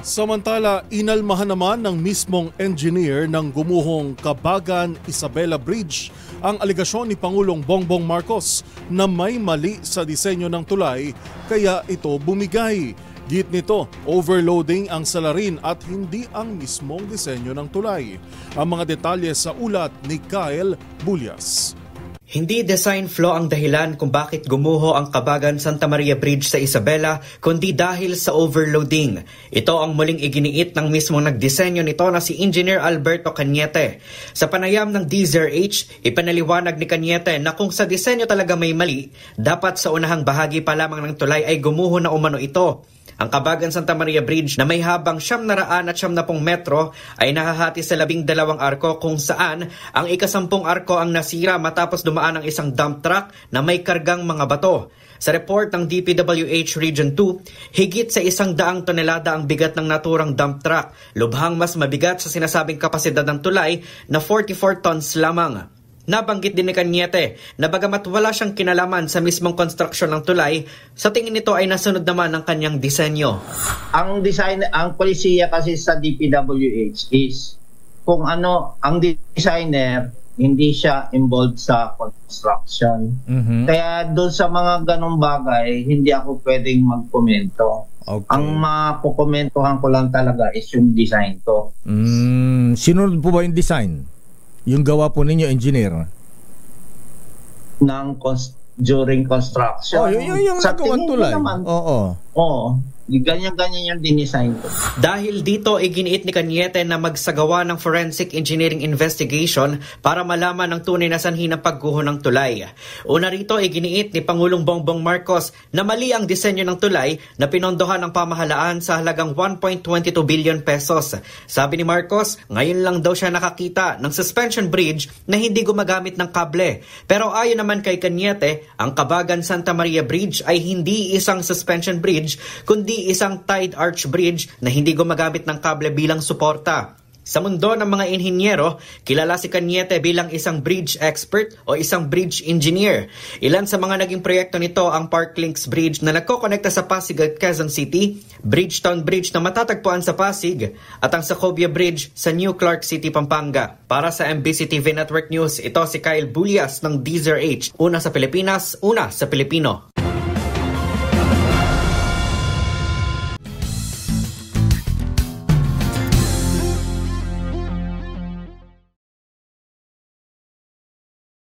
Samantala, inalmahan naman ng mismong engineer ng gumuhong Cabagan-Isabela Bridge ang aligasyon ni Pangulong Bongbong Marcos na may mali sa disenyo ng tulay kaya ito bumigay. Git nito, overloading ang salarin at hindi ang mismong disenyo ng tulay. Ang mga detalye sa ulat ni Kyle Bulyas. Hindi design flaw ang dahilan kung bakit gumuho ang Cabagan-Santa Maria Bridge sa Isabela, kundi dahil sa overloading. Ito ang muling iginiit ng mismong nagdisenyo nito na si Engineer Alberto Cañete. Sa panayam ng DZRH, ipanaliwanag ni Cañete na kung sa disenyo talaga may mali, dapat sa unahang bahagi pa lamang ng tulay ay gumuho na umano ito. Ang Cabagan-Santa Maria Bridge na may habang 700 at 70 metro ay nakahati sa 12 arko kung saan ang ika-10 arko ang nasira matapos dumaan ang isang dump truck na may kargang mga bato. Sa report ng DPWH Region 2, higit sa 100 tonelada ang bigat ng naturang dump truck, lubhang mas mabigat sa sinasabing kapasidad ng tulay na 44 tons lamang. Nabanggit din ni Cañete na bagamat wala siyang kinalaman sa mismong konstruksyon ng tulay, sa tingin nito ay nasunod naman ang kanyang disenyo. Ang polisiya kasi sa DPWH is kung ano, ang designer hindi siya involved sa construction. Kaya doon sa mga ganong bagay, hindi ako pwedeng magkomento. Okay. Ang makukomentohan ko lang talaga is yung design ko. Sinunod po ba yung design? Yung gawa po ninyo, engineer? During construction. Oh, yung nagawang tulay. Oo. Ganyan-ganyan yung dinisign ko. Dahil dito, iginiit ni Cañete na magsagawa ng forensic engineering investigation para malaman ang tunay na sanhi ng pagguho ng tulay. Una rito, iginiit ni Pangulong Bongbong Marcos na mali ang disenyo ng tulay na pinondohan ng pamahalaan sa halagang 1.22 billion pesos. Sabi ni Marcos, ngayon lang daw siya nakakita ng suspension bridge na hindi gumagamit ng kable. Pero ayon naman kay Cañete, ang Cabagan-Santa Maria Bridge ay hindi isang suspension bridge, kundi isang tide arch bridge na hindi gumagamit ng kable bilang suporta. Sa mundo ng mga inhinyero, kilala si Cañete bilang isang bridge expert o isang bridge engineer. Ilan sa mga naging proyekto nito ang Parklinks Bridge na nagkokonekta sa Pasig at Quezon City, Bridgetown Bridge na matatagpuan sa Pasig, at ang Sacobia Bridge sa New Clark City, Pampanga. Para sa MBC TV Network News, ito si Kyle Bulyas ng DZRH. Una sa Pilipinas, una sa Pilipino.